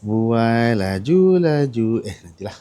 Buai laju-laju. Nantilah.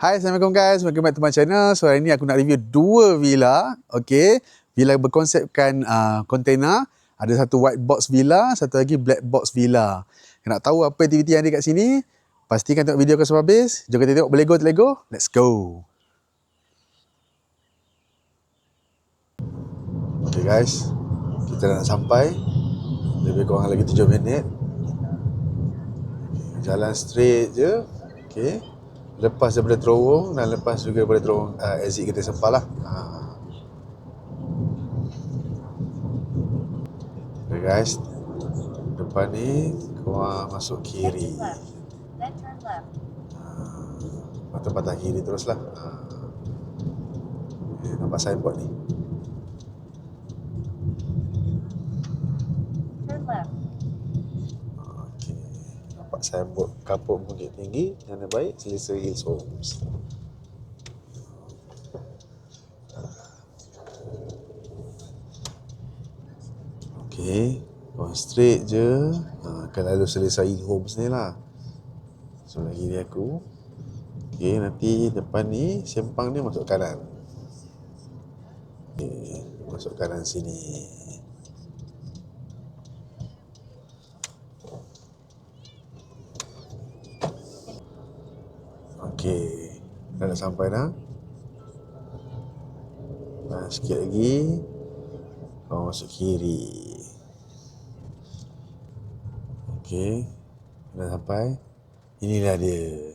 Hai, Assalamualaikum guys. Welcome back to my channel. So hari ni aku nak review dua villa. Okay. Villa berkonsepkan container. Ada satu white box villa, satu lagi black box villa. Nak tahu apa aktiviti yang ada kat sini? Pastikan tengok video aku sampai habis. Jom kita tengok berlego terlego. Let's go. Okay guys. Kita nak sampai. Lebih kurang lagi 7 minit. Jalan straight je. Okay. Lepas daripada terowong dan lepas juga daripada terowong exit kita Sempal lah. Okay guys, depan ni korang masuk kiri. Patah kiri terus lah. Nampak signboard ni. Signboard Kapuk Bukit Tinggi, Jana Baik, Selesa Hills Homes. Okay, go straight je. Akan lalu Selesa Hills Homes ni lah. Sebelah kiri aku. Okay, nanti depan ni sempang ni masuk kanan. Okay, masuk kanan sini. Okey, dah nak sampai dah. Sikit lagi. Kau masuk kiri. Okey, dah sampai. Inilah dia.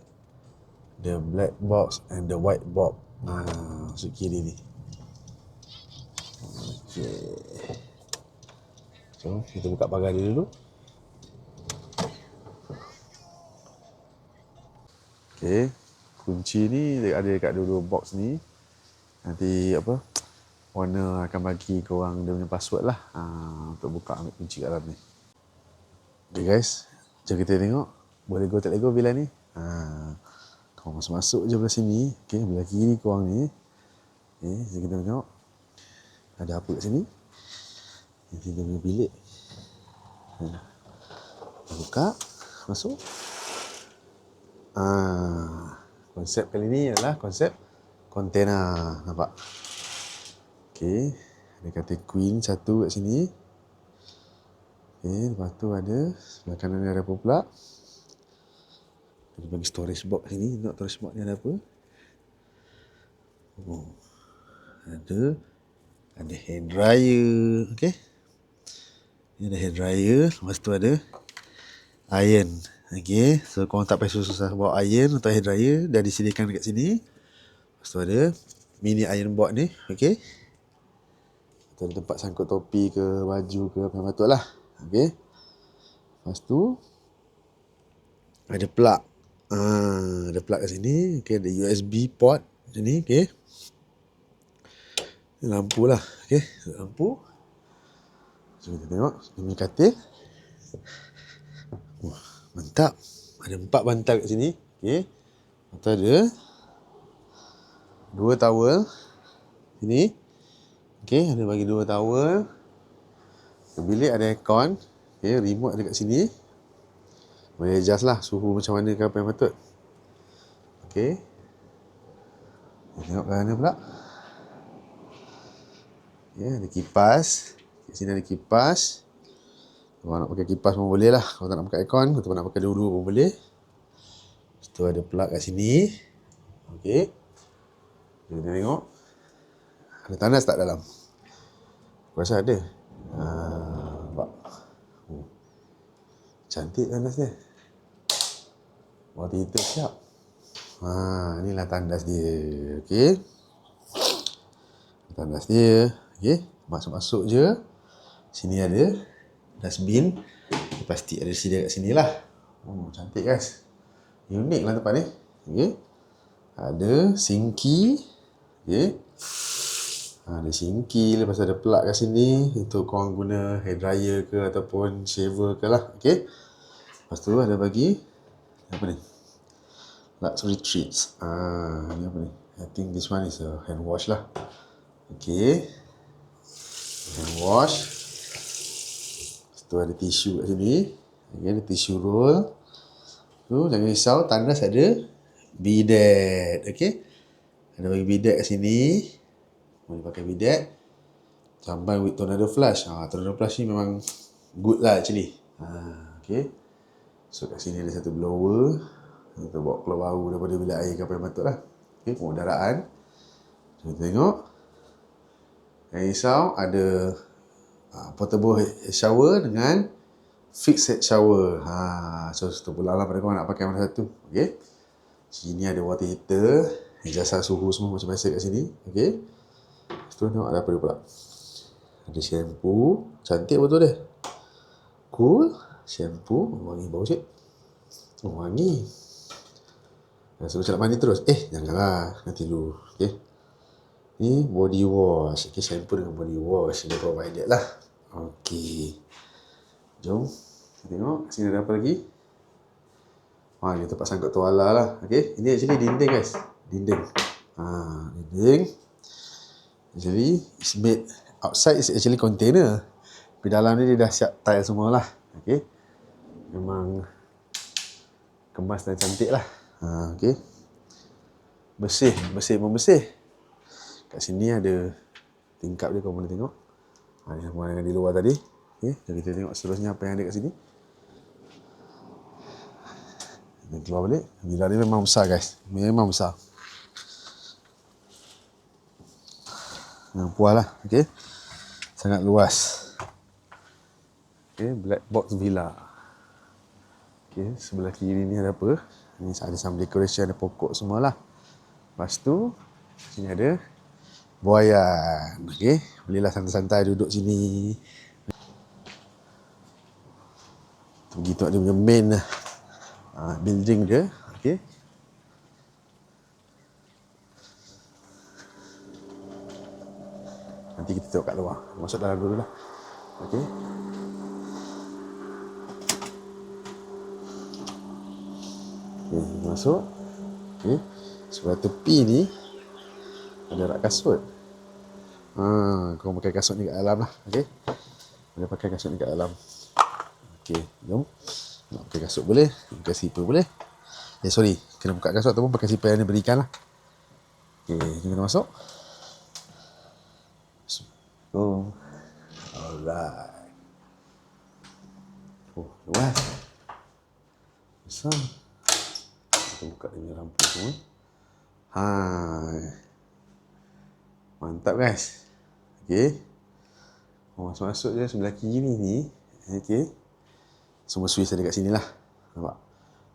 The black box and the white box. Masuk kiri ni. Okey. So, kita buka pagar dia dulu. Okey. Kunci ni ada dekat dua-dua box ni. Nanti owner akan bagi korang dia punya password lah untuk buka ambil kunci kat dalam ni. Okay guys, jom kita tengok boleh go tak lego villa ni. Korang masuk je belah sini. Okay, belah kiri korang ni. Okay, jom kita tengok ada apa kat sini. Nanti dia punya bilik. Buka, masuk. Konsep kali ni adalah konsep container. Nampak? Okey, ada katil queen satu kat sini. Okey, lepas tu ada sebelah kanan ni ada apa pula? Dia bagi storage box sini. Tengok storage box ni ada apa? Ada hair dryer. Okey. Ni ada hair dryer. Lepas tu ada iron. Okay, so korang tak payah susah bawa iron atau hair dryer, dah disediakan dekat sini. Lepas tu ada mini iron board ni. Okay, tu ada tempat sangkut topi ke, baju ke, apa yang patut lah. Okay, lepas tu ada plug. Ada plug kat sini. Okay, ada USB port sini. Okay, lampu lah. Okay, lampu. So kita tengok ini katil. Mantap. Ada 4 bantal kat sini. Okey. Lepas ada 2 towel. Sini. Okey, ada bagi 2 towel. Bilik ada aircon. Okey, remote ada kat sini. Boleh adjust lah suhu macam mana ke apa yang patut. Okey. Tengok kat mana pula. Ya, ada kipas. Kat sini ada kipas. Kalau nak pakai kipas pun boleh lah. Kalau tak nak pakai aircon, atau nak pakai dua-dua pun boleh. Lepas tu ada plug kat sini. Okey. Kita tengok ada tandas tak dalam. Aku rasa ada. Nampak. Cantik tandas dia. Water heater siap. Inilah tandas dia. Okey. Tandas dia. Okey. Masuk-masuk je. Sini ada dustbin. Pasti ada sedia kat sini lah. Cantik guys. Unik lah tempat ni. Okey. Ada sinki. Okey. Ada sinki. Lepas ada plug kat sini untuk korang guna hair dryer ke ataupun shaver ke lah. Okey. Lepas tu ada bagi apa ni? Luxury treats. Ni apa ni? I think this one is a hand wash lah. Okey. Hand wash. Lepas tu ada tisu kat sini. Okay, ada tisu roll. Tu jangan risau, tandas ada bidet. Okey. Ada bagi bidet kat sini. Boleh pakai bidet. Combine with tornado flush. Tornado flush ni memang good lah actually. Okey. So kat sini ada satu blower. Kita bawa keluar bau daripada bilik air ke apa yang patut lah. Okey, pengudaraan. Kita tengok. Jangan risau, ada portable shower dengan fixed head shower. So terpulang lah pada korang nak pakai mana satu. Okey. Sini ada water heater. Jasa suhu semua macam biasa kat sini. Okey. Lepas tu tengok ada apa dia pula. Ada shampoo. Cantik betul dia. Cool. Shampoo. Wangi bau sikit. Wangi. Suruh cakap mandi terus. Janganlah. Nanti dulu. Okey. Ni body wash. Okey, shampoo dengan body wash. Dia provided lah. Okey. Jom. Kita tengok. Sini ada apa lagi. Ni tempat sangkut tuala lah. Okey. Ini actually dinding guys. Dinding. Dinding. Actually, it's made outside is actually container. Tapi dalam ni dia dah siap tile semua lah. Okey. Memang kemas dan cantik lah. Okey. Bersih. Membersih. Kat sini ada tingkap dia, kau boleh tengok. Ni sama dengan di luar tadi. Okey. Jadi kita tengok seterusnya apa yang ada kat sini. Kita keluar balik. Bilah ni memang besar guys. Memang besar. Puas lah. Okey. Sangat luas. Okey. Black box villa. Okey. Sebelah kiri ni ada apa? Ni ada some decoration, ada pokok semua lah. Lepas tu, sini ada buaian. Okey. Bolehlah santai-santai duduk sini. Begitu ada punya main building dia. Okey. Nanti kita tengok kat luar. Masuk dalam dulu lah. Okey. Masuk. Okey. Sebelah tepi ni ada rak kasut. Kau pakai kasut ni kat dalam lah. Okey. Boleh pakai kasut ni kat dalam. Okey, jom. Nak pakai kasut boleh, pakai slipper boleh. Sorry, kena buka kasut ataupun pakai slipper yang diberikan lah. Okey, kita masuk. Alright. Luas. Besar. Kita buka dia punya lampu semua. Mantap guys. Okey. Masuk-masuk je sebelah kiri ni. Okey. Semua switch ada kat sini lah. Nampak?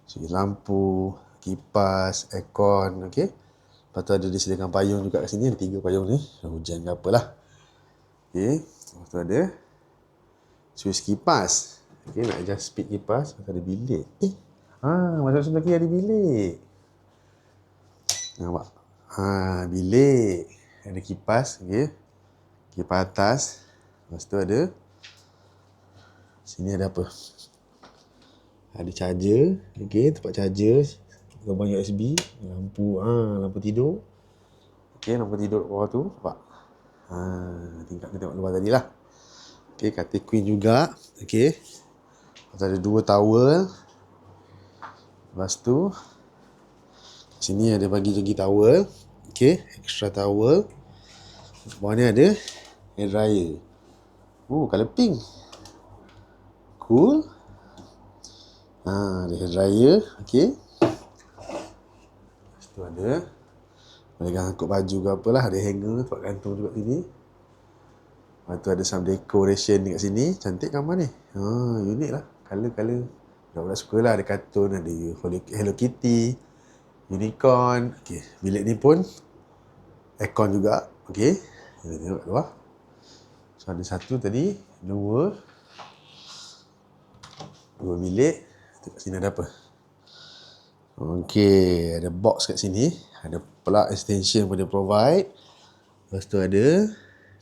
Switch lampu, kipas, aircon. Okey. Lepas tu ada disediakan payung juga kat sini. Ada 3 payung ni. Hujan ke apalah. Okey. Lepas tu ada switch kipas. Okey. Nak adjust speed kipas. Lepas tu ada bilik. Masuk sebelah kiri ada bilik. Nampak? Bilik. Ada kipas. Okey. Kipas atas. Lepas tu ada. Sini ada apa? Ada charger. Okey, tempat charger. Lubang USB. Lampu. Lampu tidur. Okey, lampu tidur bawah tu. Nampak? Tingkap kita tengok luar tadi lah. Okey, katil queen juga. Okey. Lepas tu ada 2 towel. Lepas tu sini ada bagi lagi towel. Okey, extra towel. Bawah ni ada hair dryer. Colour pink. Cool. Ada hair dryer. Okey. Lepas tu ada boleh angkut baju ke apalah. Ada hanger tempat gantung juga sini. Lepas tu ada some decoration dekat sini. Cantik gambar ni. Unik lah. Color-color. Budak-budak suka lah. Ada kartun, ada Hello Kitty, unicorn. Okay, bilik ni pun aircon juga. Okay, kita tengok kat luar. So ada satu tadi, dua bilik. Tengok sini ada apa. Okay, ada box kat sini. Ada plug extension pun dia provide. Lepas tu ada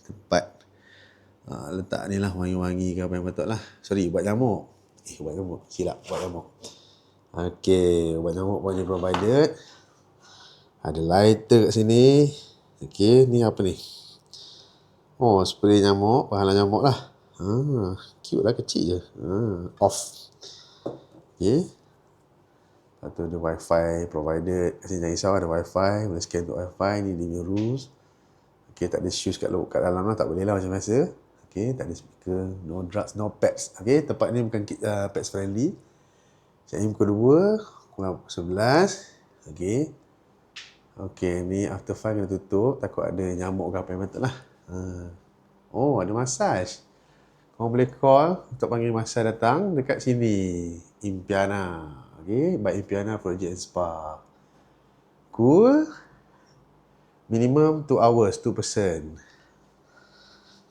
tempat letak ni lah, wangi-wangi ke apa yang patut lah. Sorry, ubat nyamuk. Ubat nyamuk. Silap, ubat nyamuk. Okay, ubat nyamuk pun dia provided. Ada lighter kat sini. Okay, ni apa ni? Oh, spray nyamuk, penghalang nyamuk lah. Cute lah, kecil je. Off. Okay. Lepas tu ada wifi provided. Kat sini jangan risau, ada wifi. Boleh scan untuk wifi. Ni living rooms. Okay, tak ada shoes kat dalam lah. Tak boleh lah macam biasa. Okay, tak ada speaker. No drugs, no pets. Okay, tempat ni bukan pets friendly. Check-in pukul 2. Pukul 11. Okay. Okay, ni after 5 kena tutup. Takut ada nyamuk ke apa yang patut lah. Oh, ada massage. Korang boleh call untuk panggil massage datang dekat sini. Impiana. Okay, by Impiana Project and Spa. Cool. Minimum 2 hours, 2 person.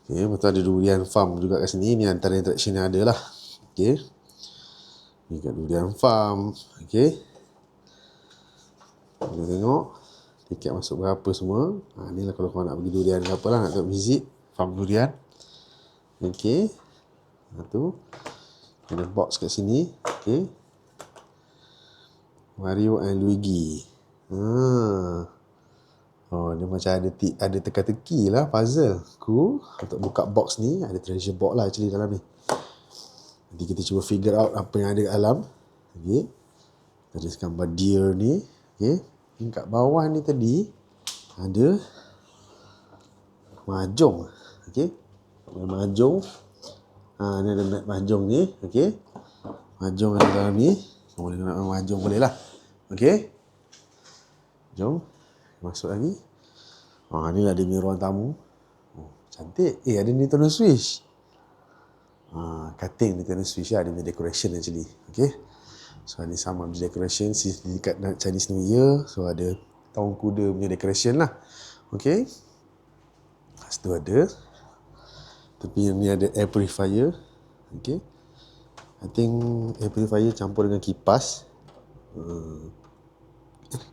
Okay, betul ada durian farm juga kat sini. Ni antara attraction yang ada lah. Okay. Ni kat durian farm. Okay. Kita tengok tiket masuk berapa semua. Ni lah kalau korang nak pergi durian ke apa lah, nak tengok visit farm durian. Okay. Tu ada box kat sini. Okay. Mario and Luigi. Oh, dia macam ada teka-teki lah, puzzle. Cool. Untuk buka box ni ada treasure box lah actually dalam ni. Nanti kita cuba figure out apa yang ada kat dalam. Okay. Ada gambar deer ni. Okay. Yang kat bawah ni tadi ada mahjong. Okay. Mahjong. Ni ada mahjong ni. Okay. Mahjong ada dalam ni. Boleh nak mahjong boleh lah. Okay. Jom. Masuk lagi. Ni lah dia punya ruang tamu. Cantik. Ada Nintendo Switch. Cutting Nintendo Switch lah. Dia punya decoration actually. Okay. So ni sama ada decoration. Dekat Chinese New Year. So ada tahun kuda punya decoration lah. Okay. Lepas tu ada. Tapi ni ada air purifier. Okay. I think air purifier campur dengan kipas.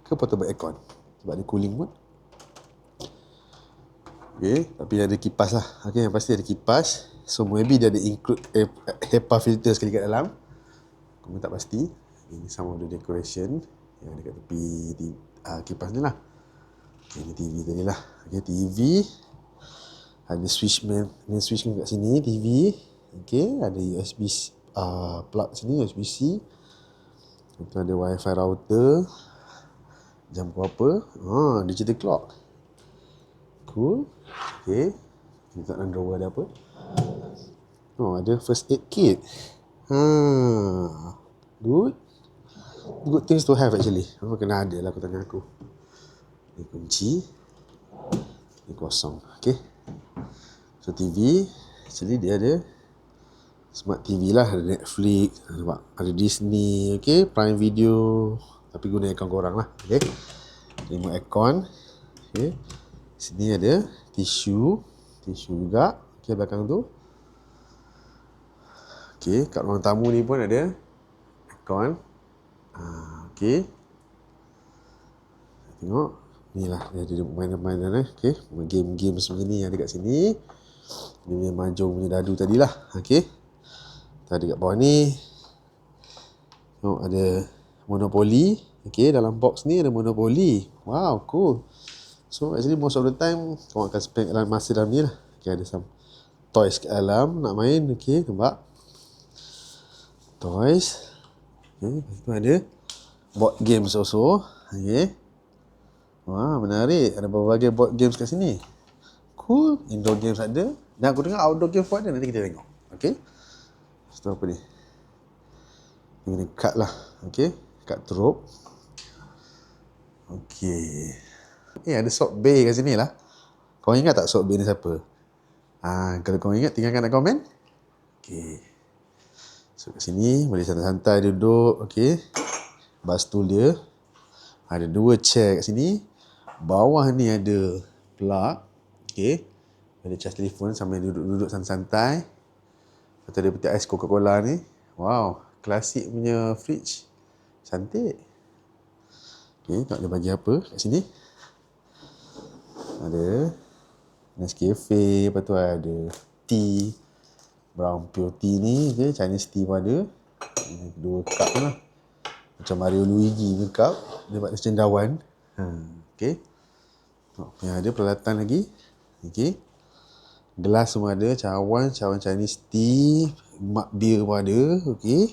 Ke portable aircon. Sebab dia cooling pun. Okay, tapi ada kipas lah. Okay, yang pasti ada kipas. So maybe dia ada include HEPA filter sekali kat dalam. Aku pun tak pasti. Ini sama ada decoration yang ada kat tepi kipas ni lah. Okay, ni TV tadi lah. Okay, TV. Ada main switch kat sini, TV. Okay, ada USB plug sini, USB-C. Itu ada wifi router. Jam berapa? Digital clock. Cool. Okay. Kita dalam drawer ada apa? Ada first aid kit. Good. Good things to have actually. Kena ada lah aku tanya aku. Ni kunci. Ni kosong. Okay. So TV. Actually dia ada smart TV lah. Ada Netflix. Ada Disney. Okay. Prime Video. Tapi guna aircon korang lah. Okay. Remote aircon. Okay. Sini ada tisu juga. Okay, belakang tu. Okay, kat ruang tamu ni pun ada aircon. Okay. Tengok. Ni lah, dia ada mainan-mainan. Okay, game-game semua ni yang ada kat sini. Dia punya mahjong punya dadu tadi lah. Okay. Tadi kat bawah ni. Tengok ada Monopoly. Okay, dalam box ni ada Monopoly. Wow, cool. So actually most of the time korang akan spend masa dalam ni lah. Okay, ada some toys kat dalam nak main. Okay, nampak toys. Okay, lepas tu ada board games also. Okay. Wah, menarik. Ada berbagai board games kat sini. Cool. Indoor games ada. Dan aku dengar outdoor games pun ada. Nanti kita tengok. Okay. Lepas tu apa ni? Ini kad lah. Okay. Kad teruk. Okay. Ada Sok Bay kat sini lah. Kau ingat tak Sok Bay ni siapa? Kalau kau ingat, tinggalkan kat komen. Okay. So kat sini boleh santai-santai duduk. Okay. Bastul dia. Ada 2 chair kat sini. Bawah ni ada plug. Okay. Ada cas telefon sambil duduk-duduk santai-santai. Lepas tu ada peti ais Coca-Cola ni. Wow. Klasik punya fridge. Cantik. Okay. Tak ada bagi apa kat sini. Ada Nescafe. Lepas tu ada tea. Brown pure tea ni. Okay. Chinese tea pun ada. 2 cup lah. Macam Mario Luigi ni cup. Dia buat cendawan. Okay. Yang ada peralatan lagi. Okay. Gelas semua ada. Cawan Chinese tea. Mak beer pun ada. Okay.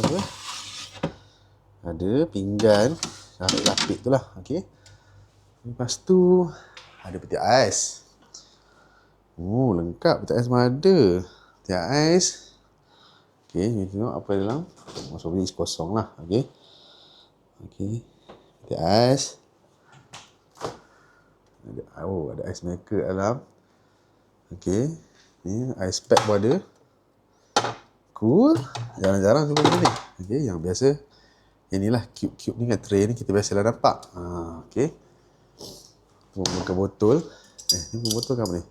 Apa? Ada pinggan. Lapik tu lah. Okay. Lepas tu ada peti ais. Lengkap peti ais semua ada. Peti ais. Okay, kita tengok apa dalam. Masuk beli kosong lah. Okay. Okay. Peti ais. Ada ice maker dalam. Okay. Ni ice pack pun ada. Cool. Jarang-jarang jumpa benda ni. Okay, yang biasa. Inilah cube-cube ni kan, tray ni kita biasalah nampak. Okay. Pembuka botol. Ni pembuka botol ke apa ni?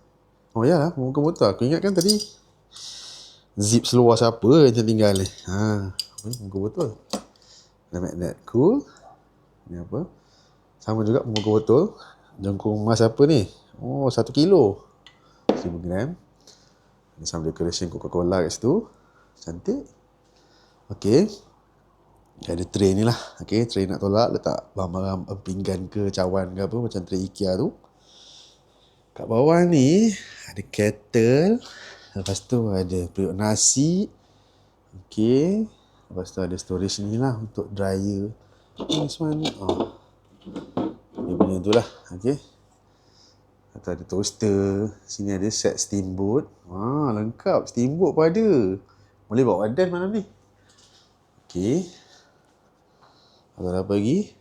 Oh ya lah, pembuka botol. Aku ingatkan tadi zip seluar siapa yang tertinggal ni. Pembuka botol. Ada magnet. Cool. Ni apa? Sama juga pembuka botol. Jangkung emas apa ni? 1 kilo. 1000 gram. Ada some decoration Coca-Cola kat situ. Cantik. Okay. Ada tray ni lah. Okay, tray nak tolak. Letak barang-barang pinggan ke cawan ke apa. Macam tray IKEA tu. Kat bawah ni ada kettle. Lepas tu ada periuk nasi. Okay. Lepas tu ada storage ni lah untuk dryer. This one. Dia punya tu lah. Okay. Atau ada toaster. Sini ada set steamboat. Lengkap. Steamboat pun ada. Boleh bawa wadah malam ni. Okay. Ada apa lagi?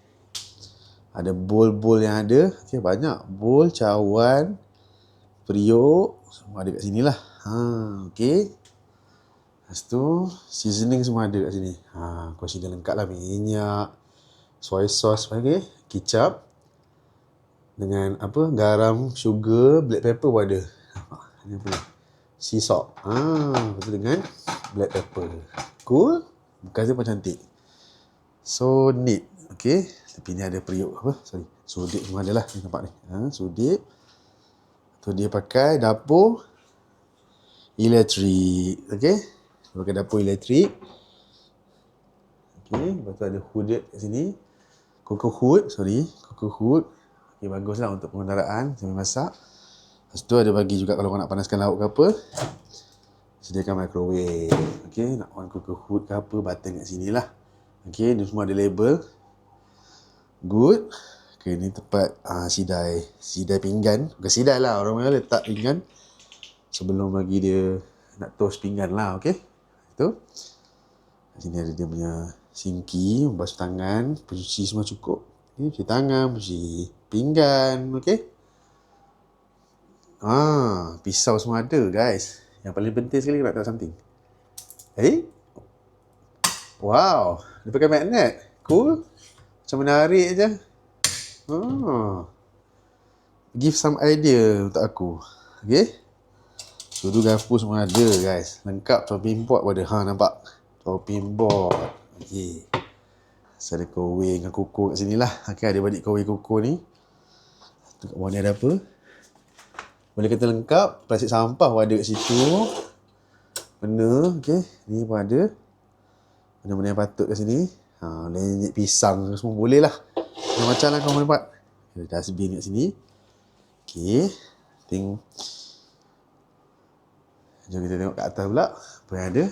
Ada bowl-bowl yang ada. Okay, banyak. Bowl, cawan, periuk. Semua ada kat sini lah. Okay. Lepas tu, seasoning semua ada kat sini. Consider lengkap lah. Minyak, soy sauce, okay. Kicap. Dengan apa? Garam, sugar, black pepper pun ada. Ini apa ni? Sea salt. Lepas tu dengan black pepper. Cool. Bekas dia pun cantik. So neat. Okay. Tapi ni ada periuk apa? Sudip semua ada lah. Ni nampak ni. Sudip. Tu dia pakai dapur elektrik. Okay. Dia pakai dapur elektrik. Okay. Lepas tu ada hooded kat sini. Cocoa hood. Okay, bagus lah untuk pengendaraan sambil masak. Lepas tu ada bagi juga kalau kau nak panaskan lauk ke apa. Sediakan microwave. Okay. Nak on cocoa hood ke apa. Button kat sini lah. Okay, ni semua ada label. Good. Okay, ni tempat sidai pinggan. Bukan sidai lah, orang Melayu letak pinggan sebelum bagi dia nak toast pinggan lah. Okay. Itu. Sini ada dia punya sinki, membasuh tangan, pencuci semua cukup. Okay, cuci tangan, pencuci pinggan. Okay. Pisau semua ada guys. Yang paling penting sekali nak tahu something. Wow, dia pakai magnet. Cool. Macam menarik je. Give some idea untuk aku. Okay. Sudu garpu semua ada guys. Lengkap chopping board pun ada. Nampak? Chopping board. Okay. So, ada kowing dengan kuku kat sini lah. Okay, ada balik kowing kuku ni. Kat bawah ni ada apa? Boleh kata lengkap. Plastik sampah pun ada kat situ. Benda. Okay. Ni pun ada. Benda-benda yang patut kat sini. Lenyit pisang semua boleh lah. Macam lah kau boleh buat. Ada dustbin kat sini. Okay. Jom kita tengok kat atas pula. Apa yang ada.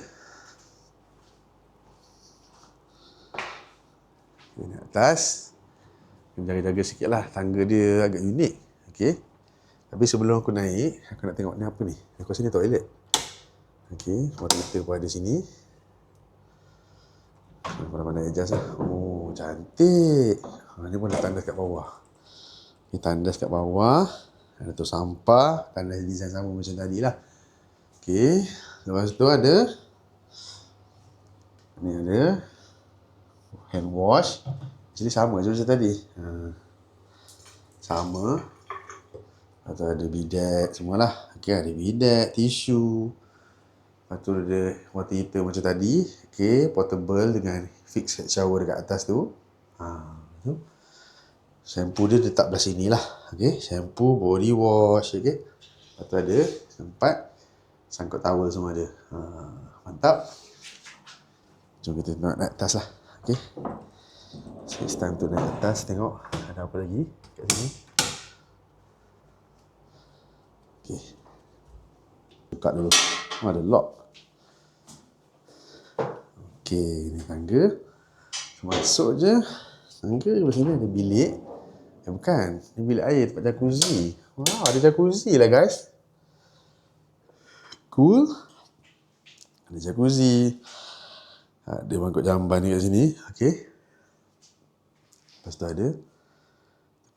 Okay, naik atas. Jaga-jaga sikit lah. Tangga dia agak unik. Okay. Tapi sebelum aku naik, aku nak tengok ni apa ni. Aku rasa ni toilet. Okay. Water heater pun ada sini. Pandai-pandai adjust lah. Cantik. Ni pun dah tandas kat bawah. Ni tandas kat bawah. Ada tu sampah. Tandas design sama macam tadi lah. Okay. Lepas tu ada. Ni ada. Hand wash. Jadi sama je macam tadi. Sama. Lepas tu ada bidet semualah. Okay, ada bidet, tisu. Lepas tu ada water heater macam tadi. Okay, portable dengan fixed shower dekat atas tu. Tu. Shampoo dia letak belah sini lah. Okay, shampoo, body wash. Okay. Lepas tu ada tempat sangkut towel semua ada. Mantap. Jom kita tengok naik atas lah. Okay. So, it's time to naik atas. Tengok ada apa lagi kat sini. Okay. Buka dulu. Ada lock. Okay, ni tangga. Masuk je. Tangga di sini ada bilik. Bukan. Ni bilik air tempat jacuzzi. Wow, ada jacuzzi lah guys. Cool. Ada jacuzzi. Ada mangkuk jamban ni kat sini. Okay. Lepas tu ada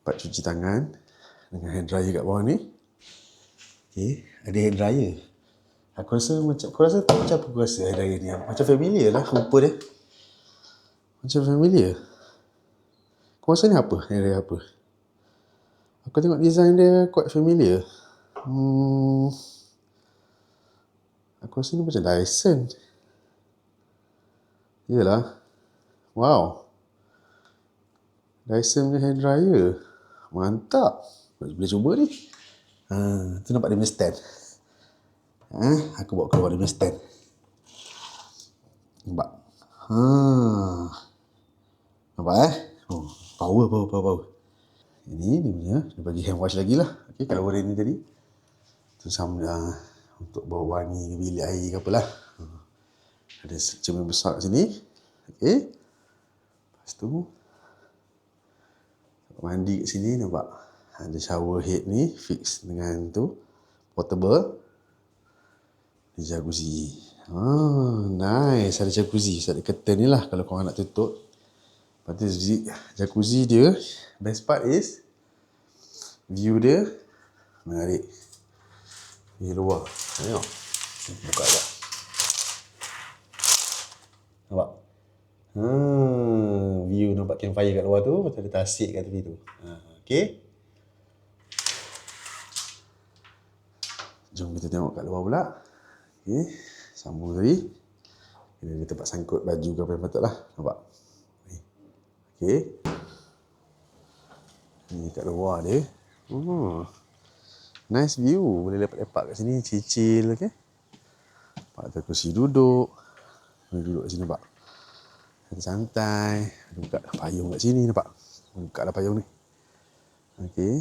tempat cuci tangan dengan hand dryer kat bawah ni. Okay. Ada hand dryer. Aku rasa macam apa aku rasa hand dryer ni? Macam familiar lah rupa dia. Macam familiar. Kau rasa ni apa? Hand dryer apa? Aku tengok design dia quite familiar. Aku rasa ni macam Dyson. Yelah. Wow. Dyson punya hand dryer. Mantap. Boleh cuba ni. Tu nampak dia punya stand. Aku bawa keluar dia punya stand. Nampak? Nampak Power. Ini dia punya. Dia bagi hand wash lagi lah. Okay, kalau warna ni tadi. Tu sama untuk bawa wangi ke bilik air ke apalah. Ada cermin besar kat sini. Okay. Lepas tu mandi kat sini nampak. Ada shower head ni fix dengan tu portable. Di jacuzzi. Nice. Ada jacuzzi. Ada curtain ni lah kalau korang nak tutup. Lepas tu jacuzzi dia, best part is view dia menarik. Di luar. Tengok. Buka agak. Nampak? View nampak campfire kat luar tu. Macam ada tasik kat tepi tu. Okay. Jom kita tengok kat luar pula. Okay. Sambung tadi. Ini ada tempat sangkut baju ke apa yang patut lah. Nampak? Okay. Ni kat luar dia. Nice view. Boleh lepak-lepak kat sini. Chill. Okay. Ada kursi duduk. Boleh duduk kat sini nampak. Santai. Buka payung kat sini nampak. Buka lah payung ni. Okay.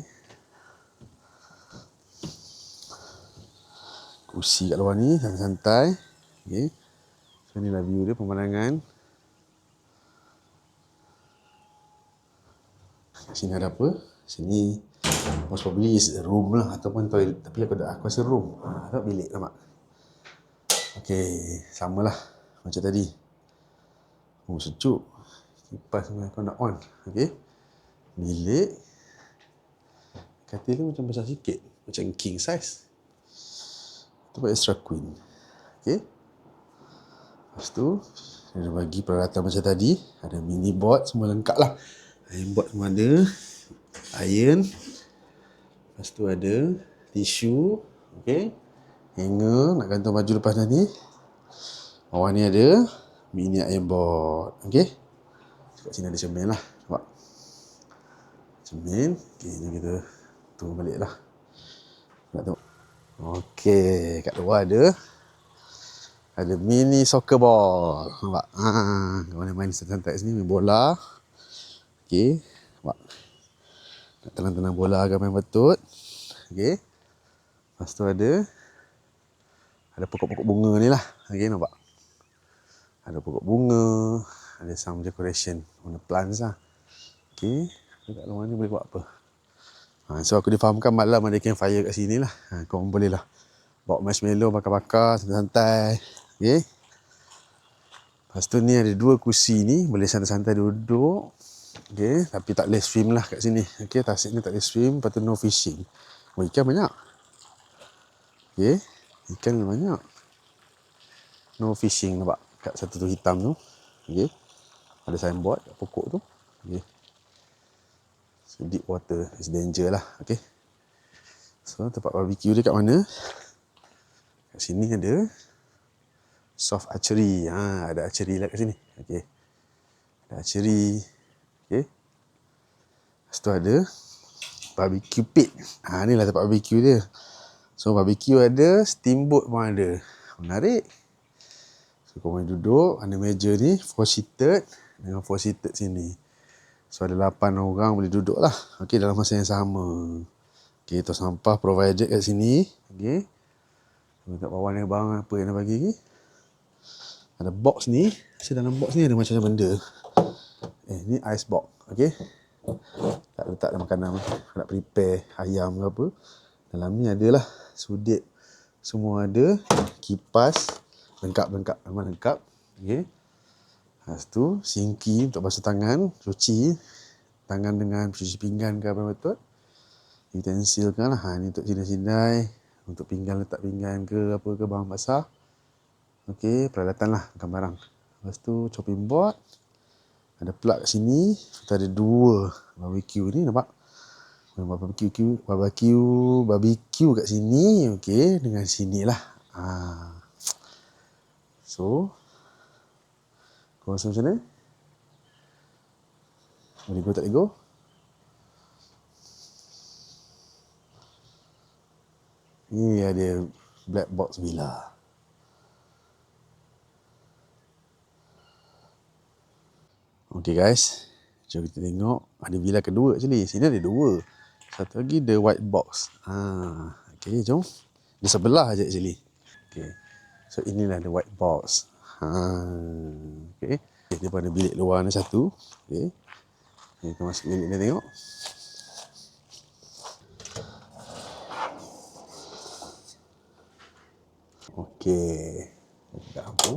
Kursi kat luar ni santai. Okay. So ni lah view dia, pemandangan. Kat sini ada apa? Sini most probably is a room lah ataupun toilet. Tapi aku rasa room. Tak bilik nampak. Okay, samalah macam tadi. Sejuk. Kipas semua kau nak on. Okay. Bilik. Katil tu macam besar sikit. Macam king size. Tu buat extra queen. Okay. Lepas tu, dia bagi peralatan macam tadi. Ada mini board, semua lengkap lah. Iron board semua ada. Iron. Lepas tu ada tisu. Okay. Hanger, nak gantung baju lepas nanti. Bawah ni ada mini iron board. Okay. Kat sini ada cermin lah. Nampak? Cermin. Okay, ni kita tunggu balik lah. Nak tengok. Okay, kat luar ada mini soccer ball. Nampak? Kau boleh main santai kat sini, main bola. Okay. Nampak? Nak tenang-tenang bola agar main betul. Okay. Lepas tu ada pokok-pokok bunga ni lah. Okay, nampak? Ada pokok bunga. Ada some decoration on the plants lah. Okay. Kat luar ni boleh buat apa? So aku difahamkan malam ada campfire kat sini lah. Korang boleh lah bawa marshmallow, bakar-bakar, santai-santai. Okay. Lepas tu ni ada 2 kursi ni. Boleh santai-santai duduk. Okay, tapi tak boleh swim lah kat sini. Okay, tasik ni tak boleh swim, lepas tu no fishing. Oh, ikan banyak. Okay, ikan banyak. No fishing, nampak? Kat satu tu hitam tu. Okay, ada signboard kat pokok tu. Okay, so deep water is danger lah. Okay, so tempat barbecue dia kat mana? Kat sini ada soft archery. Ada archery lah kat sini. Okay, ada archery. Okay, lepas tu ada barbecue pit. Ni lah tempat barbecue dia. So barbecue ada, steamboat pun ada. Menarik. So kau boleh duduk, ada meja ni, 4-seated dengan 4-seated sini. So ada 8 orang boleh duduk lah. Okay, dalam masa yang sama. Okay, tong sampah provided kat sini. Okay, kat bawah ni barang apa yang nak bagi ni. Ada box ni. So dalam box ni ada macam-macam benda. Ni ice box. Okay, tak letak dalam makanan. Nak prepare ayam ke apa. Dalam ni adalah sudik. Semua ada. Kipas. Lengkap-lengkap. Memang lengkap. Okay. Lepas tu, sinki untuk basuh tangan. Cuci. Tangan dengan cuci pinggan ke apa betul. Utensil kan lah. Ni untuk sidai-sidai. Untuk pinggan, letak pinggan ke apa ke. Barang basah. Okay. Peralatan lah. Barang. Lepas tu, chopping board. Ada plug kat sini. Kita ada 2 barbecue ni. Nampak? Barbecue kat sini. Okay, dengan sini lah. So, kau rasa macam mana? Boleh go tak boleh go? Ni ada black box villa. Okay guys, jom kita tengok. Ada villa kedua actually. Sini ada 2. Satu lagi the white box. Okay, jom. Di sebelah aja actually. Okay. So inilah the white box. Okay. Dia pun ada bilik luar ni satu. Okay. Kita masuk bilik ni tengok. Okay. Buka lampu.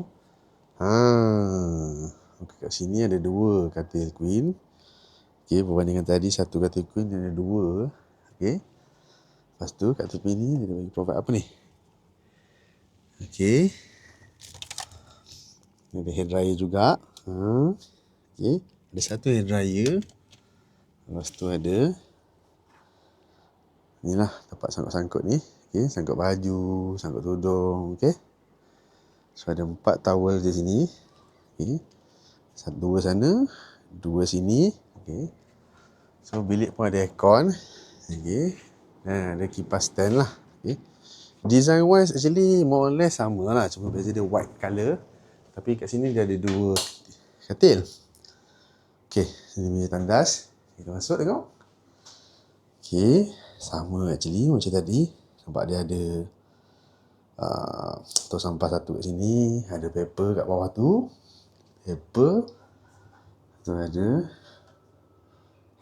Okay, kat sini ada 2 katil queen. Okay, berbandingan tadi satu katil queen ni ada 2. Okay. Lepas tu katil queen ni dia bagi provide apa ni? Okay. Ada hair dryer juga. Okay. Ada satu hair dryer. Lepas tu ada inilah tempat sangkut-sangkut ni. Okay. Sangkut baju, sangkut tudung. Okay. So ada 4 towel di sini. Okay. 2 sana, 2 sini. Okay. So bilik pun ada aircon. Okay. Dan ada kipas stand lah. Okay. Design wise actually more or less sama lah. Cuma beza dia white colour. Tapi kat sini dia ada 2 katil. Okay. Sini punya tandas. Kita masuk tengok. Okay. Sama actually macam tadi. Nampak dia ada tong sampah satu kat sini. Ada paper kat bawah tu. Paper. Tu ada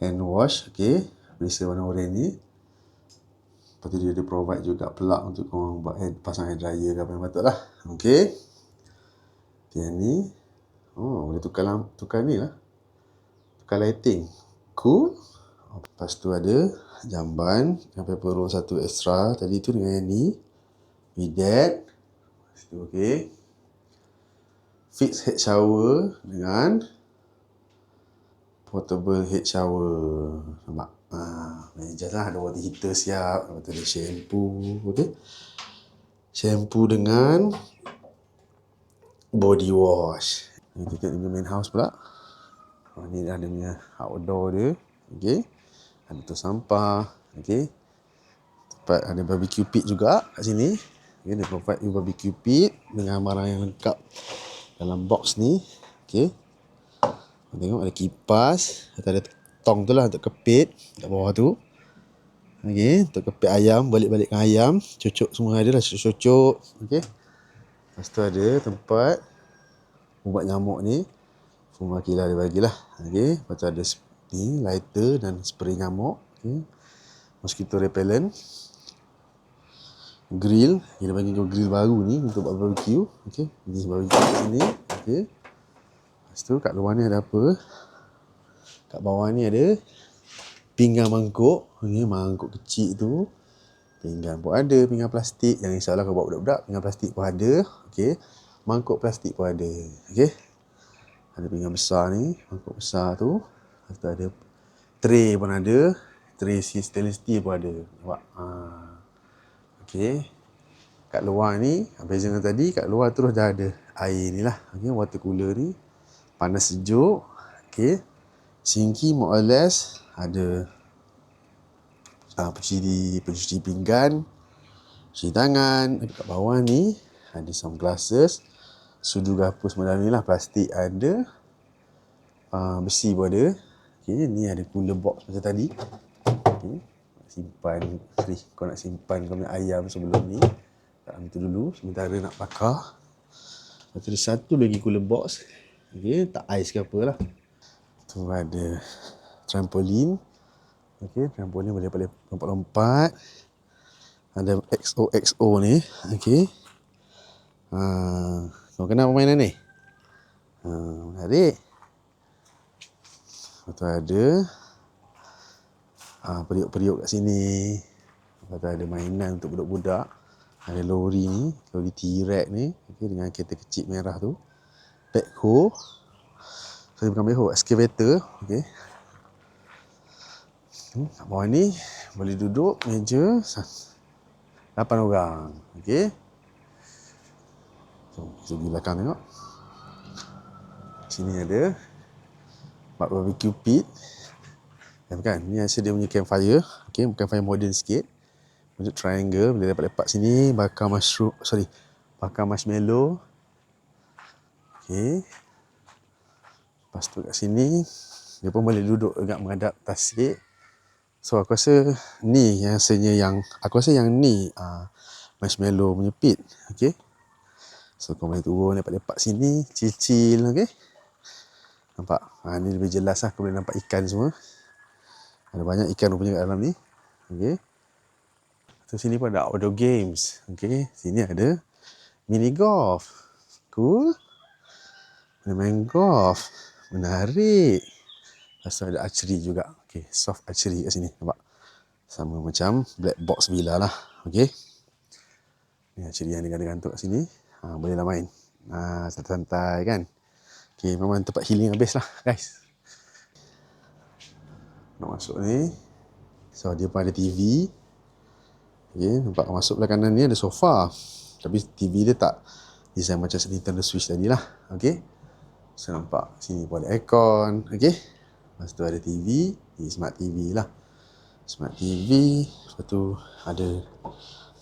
hand wash. Okay. Berisa warna oranye ni. Lepas tu dia ada provide juga plug untuk korang buat pasang hair dryer ke apa yang patut lah. Okay. Yang ni. Boleh tukar ni lah. Tukar lighting. Cool. Lepas tu ada jamban. Yang paper roll satu extra. Tadi tu dengan yang ni. Bidet. Lepas tu okay. Fixed head shower dengan portable head shower. Nampak? Meja lah. Ada water heater siap. Lepas tu ada shampoo. Okay. Shampoo dengan body wash. Kita tengok dia main house pula. Ni dah ada punya outdoor dia. Okay. Ada tu sampah. Okay. Tempat ada barbecue pit juga kat sini. Okay. Dia provide you barbecue pit dengan barang yang lengkap dalam box ni. Okay. Tengok ada kipas. Ada tong tu lah untuk kepit kat bawah tu. Okay. Untuk kepit ayam. Balik-balikkan ayam. Cucuk semua ada lah. Cucuk-cucuk. Okay. Lepas tu ada tempat ubat nyamuk ni. Fumakila dia bagilah. Okay. Lepas tu ada ni lighter dan spray nyamuk. Okay. Mosquito repellent. Grill. Dia bagi grill baru ni untuk buat barbecue. Okay. Jenis barbecue kat sini. Okay. Lepas tu kat luar ni ada apa? Kat bawah ni ada pinggan mangkuk. Ni mangkuk kecil tu. Pinggan pun ada, pinggan plastik. Jangan risaulah kalau buat budak-budak, pinggan plastik pun ada. Okey. Mangkuk plastik pun ada. Okey. Ada pinggan besar ni, mangkuk besar tu. Lepas tu ada tray pun ada. Tray stainless steel pun ada. Nampak? Okey. Kat luar ni, beza dengan tadi, kat luar terus dah ada air ni lah. Okey, water cooler ni. Panas sejuk. Okey. Sinki more or less ada pencuci pinggan, cuci tangan. Kat bawah ni ada some glasses, sudu gapur semua dalam ni lah. Plastik ada, besi pun ada. Okay, ni ada cooler box macam tadi. Okay, simpan, kau nak simpan kau punya ayam sebelum ni, dalam tu dulu sementara nak bakar. Lepas tu ada satu lagi cooler box. Okay, tak ais ke apa lah. Tu ada trampolin. Okey, trampolin boleh lompat-lompat. Ada XOXO ni. Okey. Kau kenal permainan ni? Menarik. Lepas tu ada periuk-periuk kat sini. Lepas tu ada mainan untuk budak-budak. Ada lori ni, lori T-Rex ni. Okey, dengan kereta kecil merah tu. Backhoe. Sorry, bukan backhoe, excavator. Okey. Kat bawah ni boleh duduk meja 8 orang. Okey. So, pergi belakang tengok. Sini ada barbecue pit. Bukan, ni asyik dia punya campfire. Okey, campfire modern sikit. Bentuk triangle, boleh dapat lepak sini, bakar marshmallow. Okey. Lepas tu kat sini dia pun boleh duduk agak menghadap tasik. So aku rasa ni yang ni marshmallow punya pit. Okey. So kau boleh turun lepak-lepak sini, chill, okey. Nampak? Ni lebih jelas lah, kau boleh nampak ikan semua. Ada banyak ikan rupanya kat dalam ni. Okey. So sini pun ada outdoor games. Okey, sini ada mini golf. Cool. Boleh main golf. Menarik. Lepas tu ada archery juga. Okey, soft archery kat sini. Nampak? Sama macam black box villa lah. Okey. Ni archery yang digantung kat sini. Bolehlah main. Santai-santai kan. Okey, memang tempat healing habis lah, guys. Nak masuk ni. So, dia pun ada TV. Okey, nampak masuk belah kanan ni ada sofa. Tapi TV dia tak design macam Nintendo Switch tadi lah. Okey. So, nampak sini pun ada aircon. Okey. Lepas tu ada TV. Ni smart TV lah. Smart TV. Lepas tu ada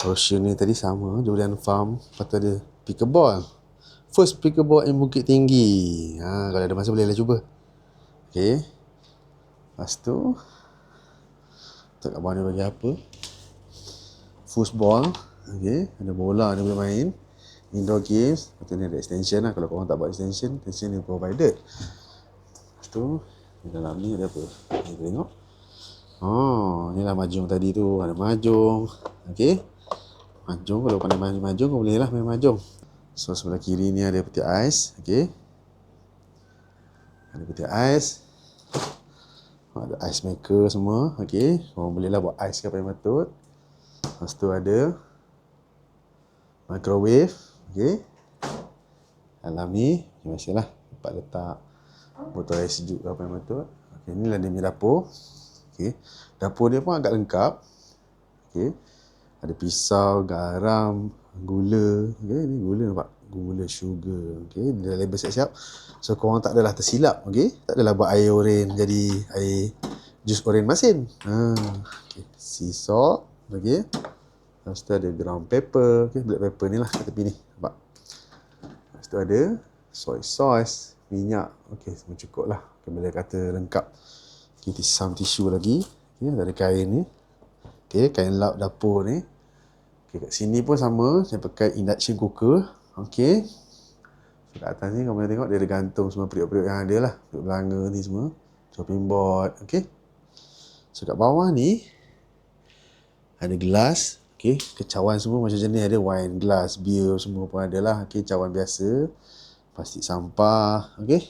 Ocean ni tadi sama. Durian Farm. Lepas tu ada pickleball. First pickleball in Bukit Tinggi. Kalau ada masa bolehlah cuba. Okey. Lepas tu tak kat bawah ni bagi apa? Foosball. Okey. Ada bola dia boleh main. Indoor games. Lepas tu ni ada extension lah. Kalau korang tak buat extension ni provided. Lepas tu di dalam ni ada apa? Kita tengok. Ni lah mahjong tadi tu. Ada mahjong. Okey. Mahjong, kalau pandai main mahjong, kau boleh lah main mahjong. So, sebelah kiri ni ada peti ais. Okey. Ada peti ais. Ada ice maker semua. Okey. Korang boleh lah buat ais ke apa yang patut. Lepas tu ada microwave. Okey. Dalam ni, biasalah. Dapat letak botol air sejuk ke apa yang patut. Okey, inilah dia punya dapur. Okey. Dapur dia pun agak lengkap. Okey. Ada pisau, garam, gula. Okey, ni gula nampak. Gula, sugar. Okey, dia dah label siap-siap. So, korang tak adalah tersilap. Okey. Tak adalah buat air oren jadi air jus oren masin. Okey. Sea salt. Okey. Lepas tu ada ground pepper. Okey, black pepper ni lah kat tepi ni. Nampak? Lepas tu ada soy sauce, minyak. Okey, semua cukup lah. Okay, boleh kata lengkap. Okay, some tisu lagi. Okay, ada kain ni. Okay, kain lap dapur ni. Okay, kat sini pun sama. Saya pakai induction cooker. Okay. So, kat atas ni kau boleh tengok dia ada gantung semua periuk-periuk yang ada lah. Periuk belanga ni semua. Chopping board. Okay. So, kat bawah ni ada gelas. Okay. Kecawan semua macam jenis ada wine glass, beer semua pun ada lah. Okay. Cawan biasa. Plastik sampah. Okay.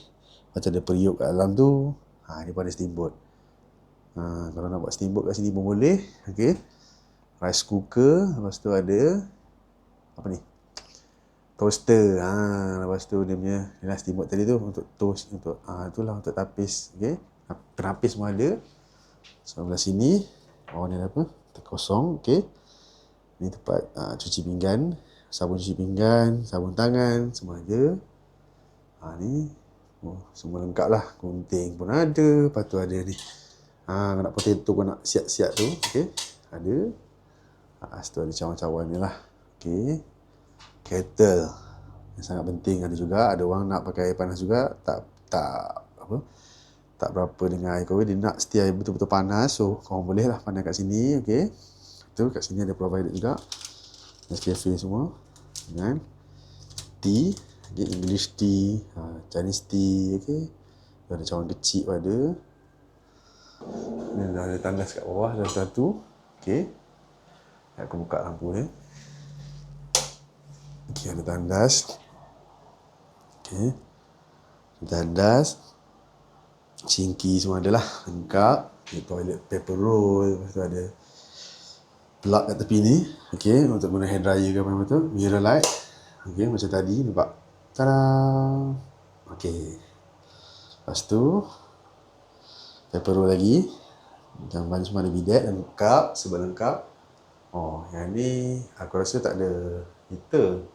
Macam ada periuk kat dalam tu. Ni pun ada steamboat. Kalau nak buat steamboat kat sini pun boleh. Okay. Rice cooker. Lepas tu ada apa ni? Toaster. Lepas tu dia punya steamboat tadi tu untuk toast, untuk itulah untuk tapis. Okay. Penapis semua ada. Sebelah sini ni ada apa? Terkosong. Okay. Ni tempat cuci pinggan, sabun cuci pinggan, sabun tangan, semua ada. Ni semua lengkap lah. Gunting pun ada. Lepas tu ada ni, nak potato kau nak siap-siap tu. Okay. Ada. Lepas tu ada cawan-cawan ni lah. Okay. Kettle yang sangat penting ada juga. Ada orang nak pakai air panas juga, tak berapa dengan air kowe, dia nak setia air betul-betul panas. So korang boleh lah panas kat sini. Okay. Tu kat sini ada provided juga Nescafe semua dengan tea. Okay. English tea, Chinese tea. Okay. Ada cawan kecil pun ada. Ni ada tandas kat bawah dah satu. Okay. Aku buka lampu ni. Okay, ada tandas. Okay. Tandas. Cingki semua adalah lengkap. Toilet paper roll. Lepas tu ada plug kat tepi ni. Okay. Untuk guna hair dryer ke apa-apa tu. Mirror light. Okay. Macam tadi. Nampak. Tada. Okay. Lepas tu paper roll lagi. Gambar semua ada bidet. Lengkap. Sebab lengkap. Yang ni aku rasa tak ada heater.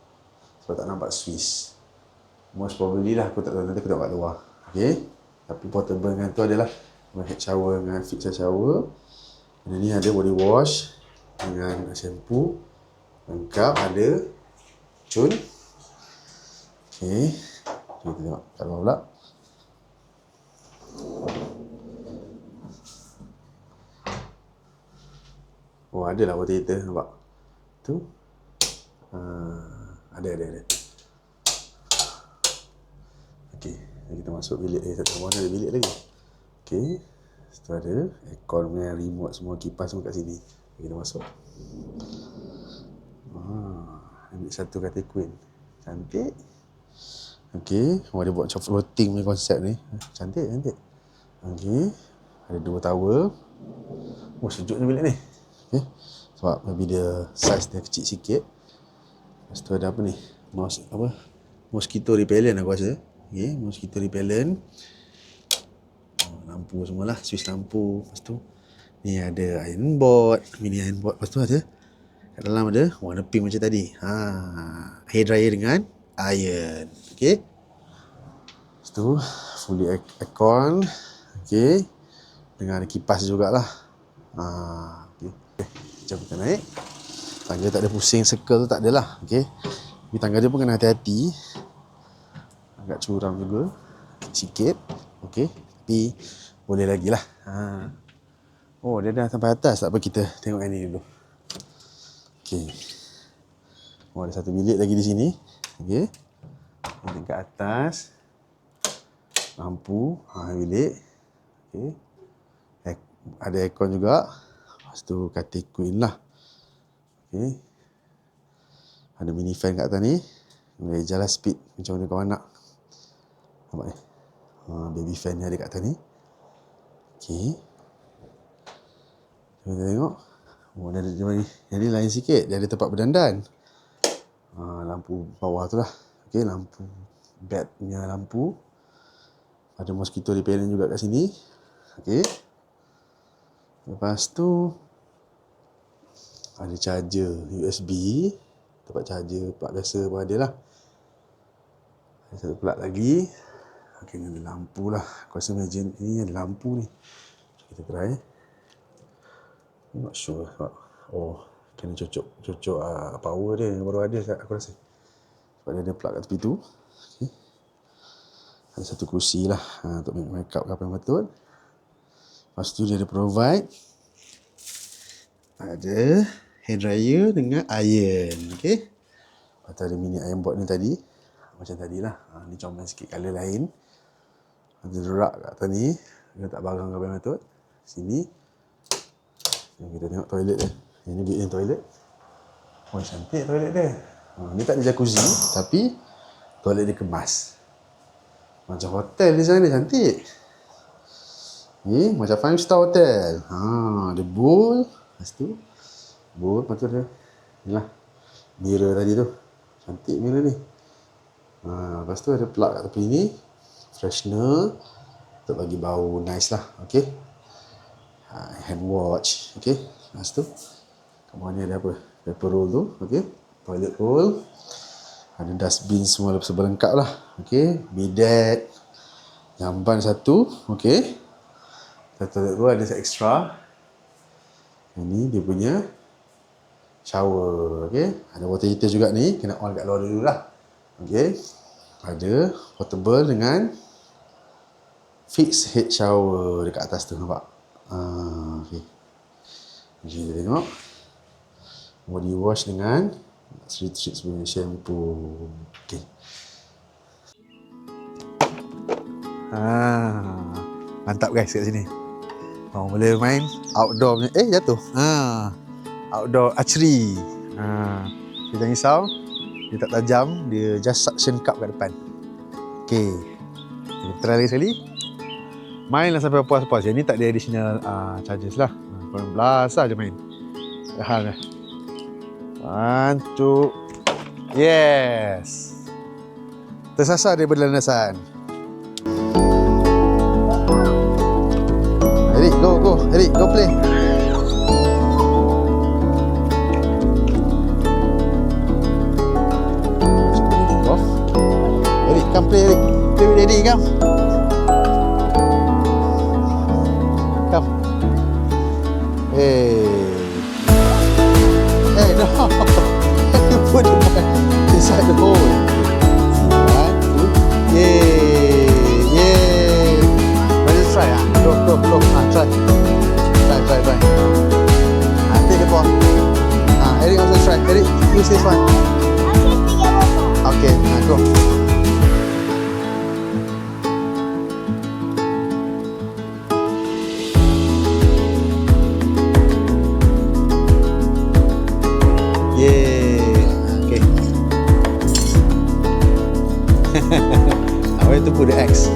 Sebab tak nampak Swiss. Most probably lah, aku tak tahu, nanti aku tak buat luar. Okay. Tapi portable dengan tu adalah head shower dengan fixture shower. Dan ni ada body wash dengan shampoo. Lengkap ada cun. Okay. Kita tengok kat luar pula. Adalah water heater, nampak? Tu. Ada. Okay, kita masuk bilik. Tak tahu mana ada bilik lagi. Okay, setelah ada aircon punya remote semua, kipas semua kat sini. Kita masuk. Ambil satu katil queen. Cantik. Okay, dia buat macam floating punya konsep ni. Cantik. Okay, ada 2 tower. Sejuknya bilik ni. Okay, sebab maybe dia size dia kecil sikit. Lepas tu ada apa ni? Mosquito repellent aku rasa. Okay, mosquito repellent. Lampu semualah, Swiss lampu. Lepas tu ni ada iron board, mini iron board. Lepas tu ada kat dalam ada warna pink macam tadi. Hair dryer dengan iron. Okay. Lepas tu fully aircon. Okay. Dengan ada kipas jugalah. Okay. Jom kita naik. Tangga tak ada pusing, circle tu tak adalah. Okay. Tapi tangga dia pun kena hati-hati. Agak curam juga sikit. Okay. Tapi boleh lagi lah. Dia dah sampai atas. Tak apa, kita tengok yang ni dulu. Okay. Ada satu bilik lagi di sini. Okay. Dekat atas. Lampu. Bilik. Okay. Ada aircon juga. Lepas tu katil queen lah. Okay. Ada mini fan kat atas ni. Boleh jalan speed macam mana kawan nak. Nampak ni? Baby fan ni ada kat atas ni. Okay. Kita tengok. Dia ada ni. Jadi lain sikit. Dia ada tempat berdandan. Lampu bawah tu lah. Okay, lampu. Bed punya lampu. Ada mosquito repellent juga kat sini. Okay. Lepas tu ada charger USB. Tempat charger plug biasa pun ada lah. Ada satu plug lagi. Okay, ni ada lampu lah. Aku rasa imagine ni ada lampu ni. Kita try. Not sure. Kena cocok power dia baru ada aku rasa. Sebab dia ada plug kat tepi tu. Okay. Ada satu kerusi lah untuk make up ke apa yang betul. Lepas tu dia ada provide. Ada hair dryer dengan iron. Okay. Lepas tu ada mini iron board ni tadi. Macam tadi lah. Ni comel sikit, colour lain. Ada rak kat atas ni. Dia tak barang ke apa yang betul. Sini. Kita tengok toilet dia. Ini bilik toilet. Cantik toilet dia. Ni tak ada jacuzzi. Tapi toilet dia kemas. Macam hotel di sana, cantik. Ni macam 5 star hotel. Ada bowl. Lepas tu bowl, lepas tu ada inilah mirror tadi tu. Cantik mirror ni. Lepas tu ada plug kat tepi ni, freshener untuk bagi bau nice lah. Okay, hand watch. Okay, lepas tu kat bawah ni ada apa? Paper roll tu. Okay, toilet roll. Ada dustbin semua sebelengkap lah. Okay, bidet, jamban satu. Okay, toilet roll ada extra. Ini dia punya shower. Okay, ada water heater juga ni, kena on kat luar dulu lah. Okay, ada portable dengan fixed head shower dekat atas tu, nampak? Okay, jadi kita tengok body wash dengan Sweet Treats punya shampoo. Okay, mantap guys kat sini. Boleh main outdoor punya. Jatuh. Outdoor archery. Dia jangan risau, dia tak tajam, dia just suction cup kat depan. Okay, kita try lagi sekali. Mainlah sampai puas-puas. Yang ni tak ada additional charges lah. Korang belas je main. Hal dah. 1, 2. Yes. Tersasar daripada landasan. Eric, go. Eric, go play. Eric, come play, Eric. Play with Daddy, come. Come. Hey, no. You put the one inside the hole. 1, 2. Yay. Let's try. Go. Try. Take the ball. Eric also try. Eric, use this one. Okay, go. Okay. Where to put the X?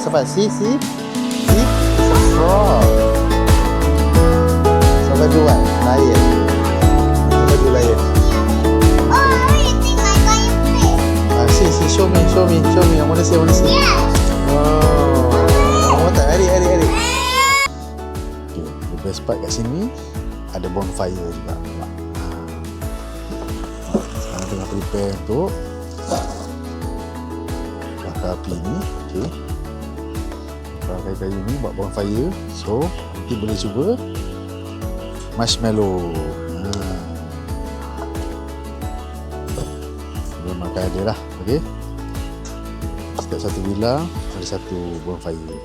Sabar. See? It's a frog. Sabar do what? Lion. Sabar do lion. You think my lion face? See. Show me. I wanna see. Yes. What? Eric. Okay, the best part kat sini ada bonfire juga. Sekarang tengah prepare untuk bakar api ni. Okay, kayu-kayu ni buat bonfire. So nanti boleh cuba marshmallow. Boleh makan dia lah. Okay, setiap satu bilah ada satu bonfire.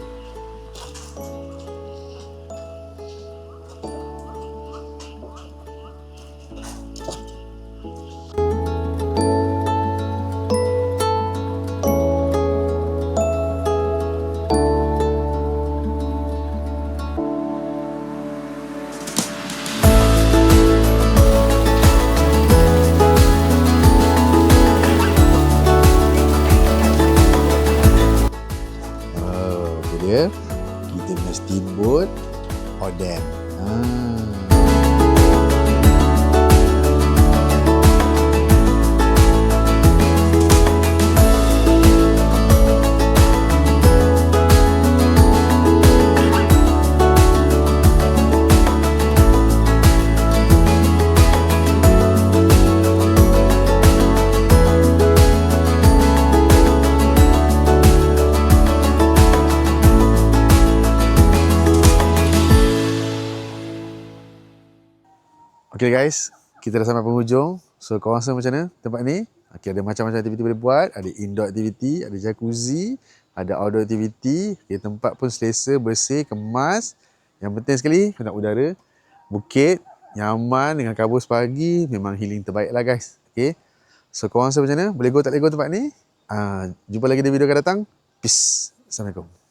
Kita punya steamboat Odem. Okay guys, kita dah sampai penghujung. So korang rasa macam mana tempat ni? Okay, ada macam-macam aktiviti boleh buat. Ada indoor activity, ada jacuzzi, ada outdoor activity. Okay, tempat pun selesa, bersih, kemas. Yang penting sekali kena udara. Bukit, nyaman dengan kabus pagi memang healing terbaik lah guys. Okay. So korang rasa macam mana? Boleh go tak boleh go tempat ni? Jumpa lagi di video akan datang. Peace. Assalamualaikum.